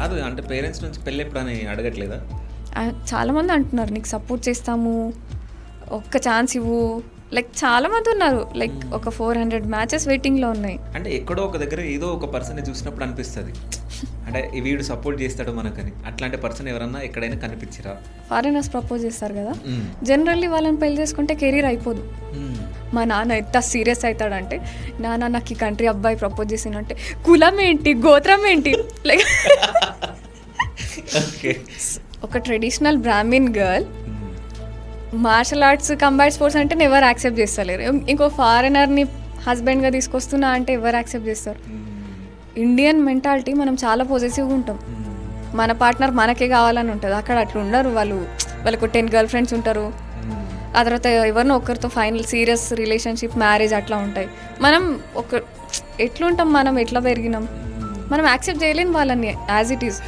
కాదు అంటే పేరెంట్స్ నుంచి పెళ్ళి ఎప్పుడు అని అడగట్లేదా? చాలామంది అంటున్నారు నీకు సపోర్ట్ చేస్తాము, ఒక్క ఛాన్స్ ఇవ్వు. లైక్ చాలామంది ఉన్నారు, లైక్ ఒక 400 మ్యాచెస్ వెయిటింగ్లో ఉన్నాయి. అంటే ఎక్కడో ఒక దగ్గర ఏదో ఒక పర్సన్ చూసినప్పుడు అనిపిస్తుంది అంటే వీడు సపోర్ట్ చేస్తాడు మనకని. అట్లాంటి పర్సన్ ఎవరన్నా ఎక్కడైనా కనిపించిరా? ఫారినర్స్ ప్రపోజ్ చేస్తారు కదా, జనరల్లీ వాళ్ళని పెళ్లి చేసుకుంటే కెరీర్ అయిపోదు. మా నాన్న ఎంత సీరియస్ అవుతాడంటే, నాన్న నాకు ఈ కంట్రీ అబ్బాయి ప్రపోజ్ చేసిందంటే కులం ఏంటి గోత్రం ఏంటి, లైక్ ఒక traditional Brahmin girl martial arts combined sports అంటే ఎవరు యాక్సెప్ట్ చేస్తలేరు. ఇంకో ఫారినర్ని హస్బెండ్గా తీసుకొస్తున్నా అంటే ఎవరు యాక్సెప్ట్ చేస్తారు? ఇండియన్ మెంటాలిటీ మనం చాలా పాజిటివ్గా ఉంటాం, మన పార్ట్నర్ మనకే కావాలని ఉంటుంది. అక్కడ అట్లా ఉండరు, వాళ్ళకు 10 గర్ల్ ఫ్రెండ్స్ ఉంటారు, ఆ తర్వాత ఎవరినో ఒకరితో ఫైనల్ సీరియస్ రిలేషన్షిప్ మ్యారేజ్ అట్లా ఉంటాయి. మనం ఎట్లుంటాం, మనం ఎట్లా పెరిగినాం, మనం యాక్సెప్ట్ చేయలేని వాళ్ళని యాజ్ ఇట్ ఈస్.